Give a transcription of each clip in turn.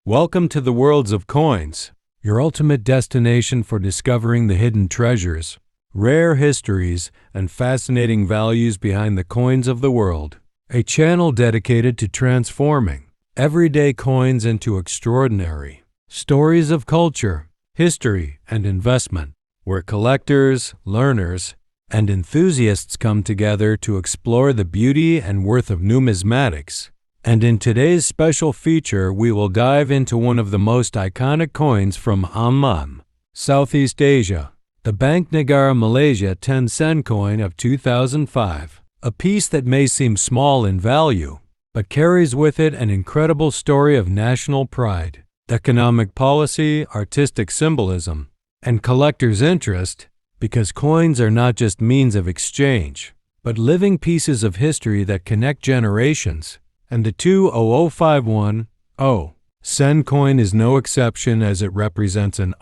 Welcome to the worlds of coins, your ultimate destination for discovering the hidden treasures, rare histories, and fascinating values behind the coins of the world. A channel dedicated to transforming everyday coins into extraordinary stories of culture, history, and investment, where collectors, learners, and enthusiasts come together to explore the beauty and worth of numismatics. And in today's special feature, we will dive into one of the most iconic coins from Southeast Asia, the Bank Negara Malaysia 10-cent coin of 2005. A piece that may seem small in value, but carries with it an incredible story of national pride, economic policy, artistic symbolism, and collectors' interest, because coins are not just means of exchange, but living pieces of history that connect generations. And the 20051 sen coin is no exception, as it represents an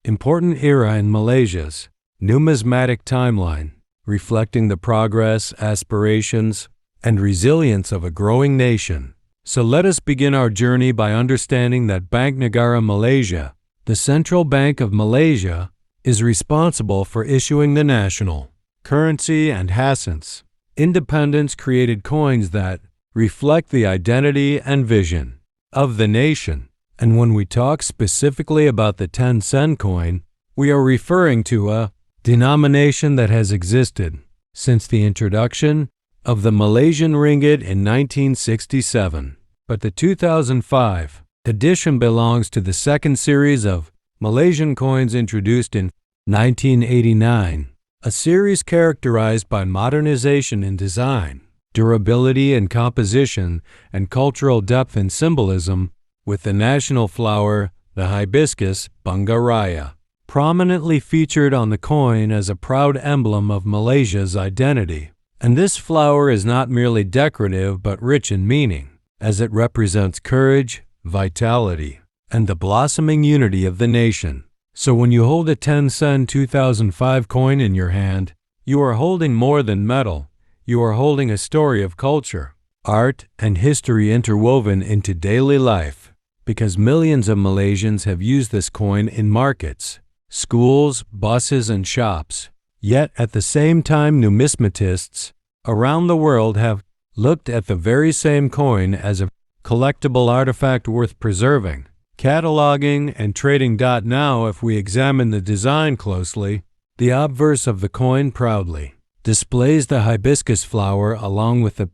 important era in Malaysia's numismatic timeline, reflecting the progress, aspirations, and resilience of a growing nation. So let us begin our journey by understanding that Bank Negara Malaysia, the central bank of Malaysia, is responsible for issuing the national currency and Hassan's independence-created coins that reflect the identity and vision of the nation. And when we talk specifically about the 10-cent coin, we are referring to a denomination that has existed since the introduction of the Malaysian ringgit in 1967. But the 2005 edition belongs to the second series of Malaysian coins introduced in 1989. A series characterized by modernization in design, durability in composition, and cultural depth in symbolism, with the national flower, the hibiscus bunga raya, prominently featured on the coin as a proud emblem of Malaysia's identity. And this flower is not merely decorative but rich in meaning, as it represents courage, vitality, and the blossoming unity of the nation. So when you hold a 10-cent 2005 coin in your hand, you are holding more than metal. You are holding a story of culture, art, and history interwoven into daily life, because millions of Malaysians have used this coin in markets, schools, buses, and shops. Yet at the same time, numismatists around the world have looked at the very same coin as a collectible artifact worth preserving, cataloging, and trading. Now, if we examine the design closely, the obverse of the coin proudly displays the hibiscus flower along with the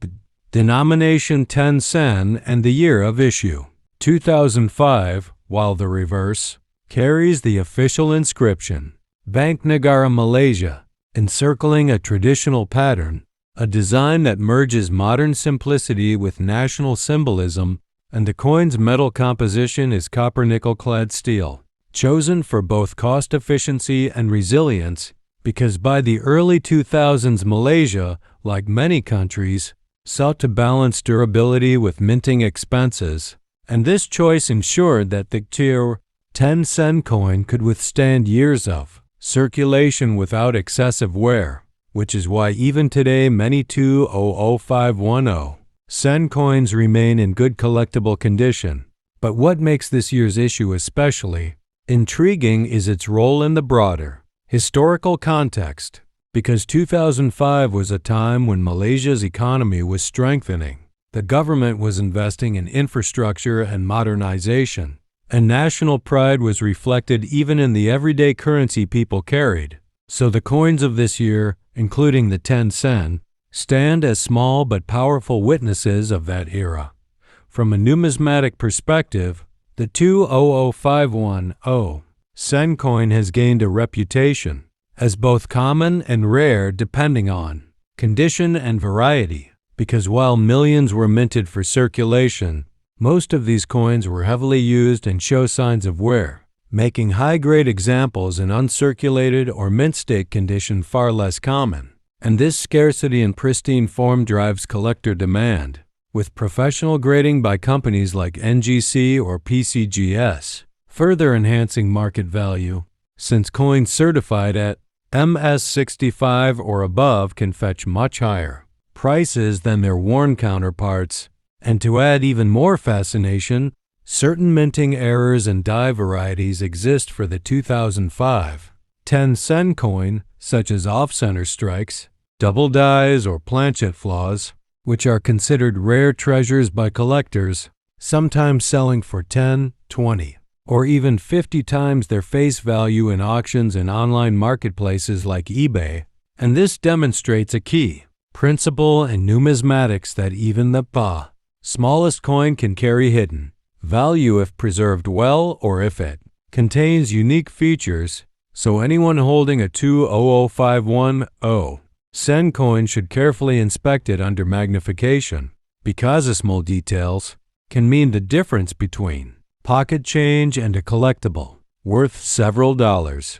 denomination 10 sen and the year of issue, 2005, while the reverse carries the official inscription, Bank Negara Malaysia, encircling a traditional pattern, a design that merges modern simplicity with national symbolism. And the coin's metal composition is copper-nickel-clad steel, chosen for both cost efficiency and resilience, because by the early 2000s Malaysia, like many countries, sought to balance durability with minting expenses, and this choice ensured that the 10-cent coin could withstand years of circulation without excessive wear, which is why even today many 20051 sen coins remain in good collectible condition. But what makes this year's issue especially intriguing is its role in the broader historical context, because 2005 was a time when Malaysia's economy was strengthening, the government was investing in infrastructure and modernization, and national pride was reflected even in the everyday currency people carried. So the coins of this year, including the 10 sen, stand as small but powerful witnesses of that era. From a numismatic perspective, the 20051 sen coin has gained a reputation as both common and rare depending on condition and variety, because while millions were minted for circulation, most of these coins were heavily used and show signs of wear, making high-grade examples in uncirculated or mint state condition far less common. And this scarcity in pristine form drives collector demand, with professional grading by companies like NGC or PCGS, further enhancing market value, since coins certified at MS65 or above can fetch much higher prices than their worn counterparts. And to add even more fascination, Certain minting errors and die varieties exist for the 2005 10-cent coin, such as off-center strikes, double dies, or planchet flaws, which are considered rare treasures by collectors, sometimes selling for 10, 20, or even 50 times their face value in auctions and online marketplaces like eBay, and this demonstrates a key principle in numismatics that even the smallest coin can carry hidden value if preserved well or if it contains unique features, so anyone holding a 20051 cent coin should carefully inspect it under magnification, because small details can mean the difference between pocket change and a collectible worth several dollars.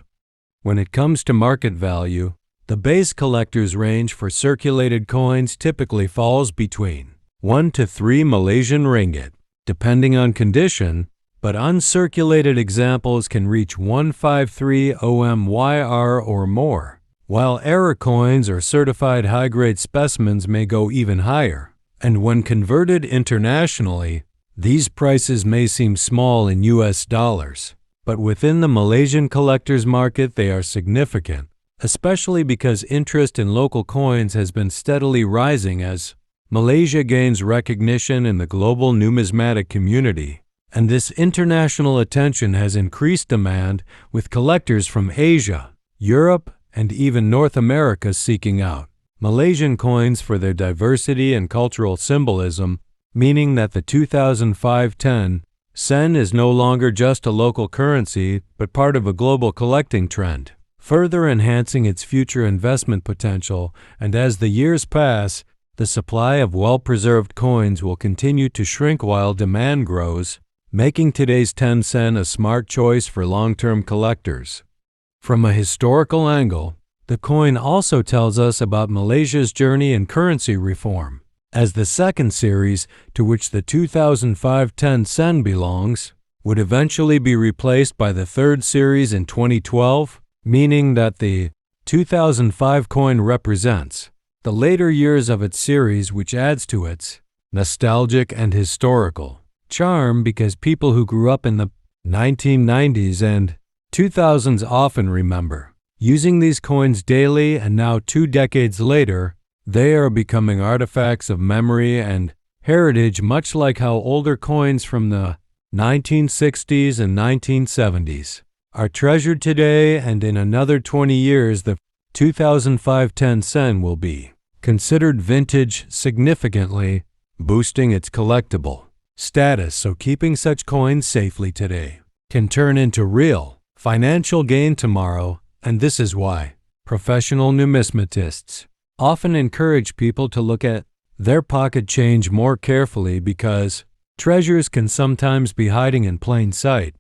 When it comes to market value, the base collector's range for circulated coins typically falls between 1 to 3 Malaysian ringgit, depending on condition, but uncirculated examples can reach 153 OMYR or more, while error coins or certified high-grade specimens may go even higher, and when converted internationally, these prices may seem small in US dollars, but within the Malaysian collector's market they are significant, especially because interest in local coins has been steadily rising as Malaysia gains recognition in the global numismatic community, and this international attention has increased demand with collectors from Asia, Europe, and even North America seeking out Malaysian coins for their diversity and cultural symbolism, meaning that the 2005 10-cent is no longer just a local currency but part of a global collecting trend, further enhancing its future investment potential. And as the years pass, the supply of well-preserved coins will continue to shrink while demand grows, making today's 10-cent a smart choice for long-term collectors. From a historical angle, the coin also tells us about Malaysia's journey in currency reform, as the second series, to which the 2005 10-cent belongs, would eventually be replaced by the third series in 2012, meaning that the 2005 coin represents the later years of its series, which adds to its nostalgic and historical charm because people who grew up in the 1990s and 2000s often remember using these coins daily, and now 2 decades later, they are becoming artifacts of memory and heritage, much like how older coins from the 1960s and 1970s are treasured today, and in another 20 years the 2005 10-cent will be considered vintage, significantly boosting its collectible status. So keeping such coins safely today can turn into real financial gain tomorrow, and this is why professional numismatists often encourage people to look at their pocket change more carefully because treasures can sometimes be hiding in plain sight.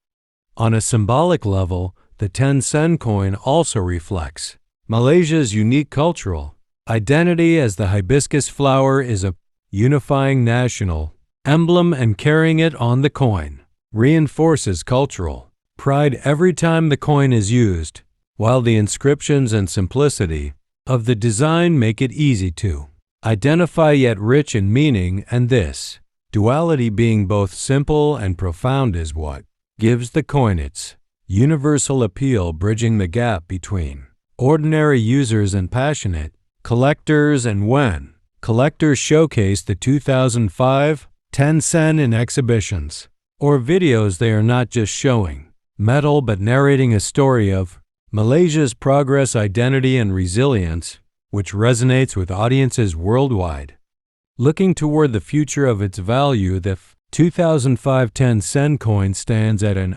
On a symbolic level, the 10-cent coin also reflects Malaysia's unique cultural identity, as the hibiscus flower is a unifying national emblem, and carrying it on the coin reinforces cultural pride every time the coin is used, while the inscriptions and simplicity of the design make it easy to identify yet rich in meaning, and this duality, being both simple and profound, is what gives the coin its universal appeal, bridging the gap between ordinary users and passionate collectors. And when collectors showcase the 2005 10-cent in exhibitions or videos, they are not just showing metal but narrating a story of Malaysia's progress, identity, and resilience, which resonates with audiences worldwide. Looking toward the future of its value, the 2005 10-cent coin stands at an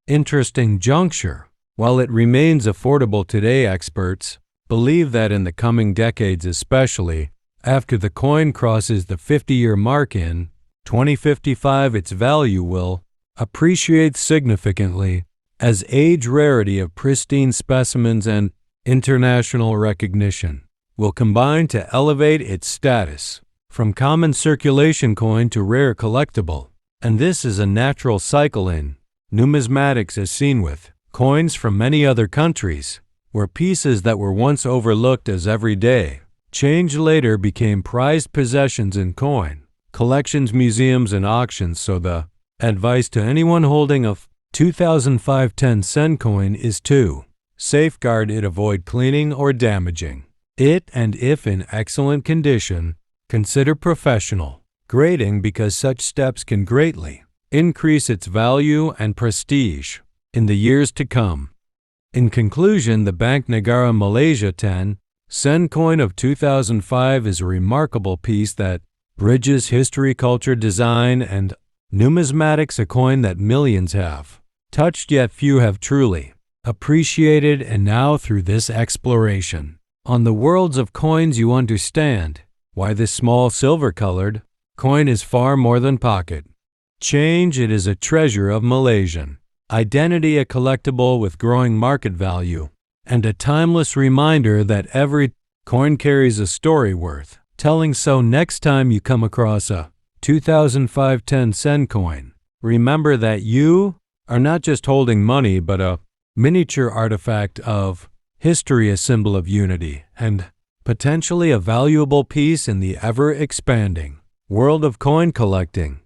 interesting juncture. While it remains affordable today, experts believe that in the coming decades, especially after the coin crosses the 50-year mark in 2055, its value will appreciate significantly as age rarity of pristine specimens and international recognition will combine to elevate its status from common circulation coin to rare collectible. And this is a natural cycle in numismatics, as seen with coins from many other countries, where pieces that were once overlooked as everyday change later became prized possessions in coin collections, museums, and auctions. So the Advice to anyone holding a 2005 10-cent coin is to safeguard it, avoid cleaning or damaging it, and if in excellent condition, consider professional grading because such steps can greatly increase its value and prestige in the years to come. In conclusion, the Bank Negara Malaysia 10-cent coin of 2005 is a remarkable piece that bridges history, culture, design, and numismatics, a coin that millions have touched yet few have truly appreciated, and now through this exploration on the worlds of coins you understand why this small silver-colored coin is far more than pocket change. It is a treasure of Malaysian identity, a collectible with growing market value, and a timeless reminder that every coin carries a story worth telling. So next time you come across a 2005 10-cent coin, remember that you are not just holding money but a miniature artifact of history, a symbol of unity, and potentially a valuable piece in the ever-expanding world of coin collecting.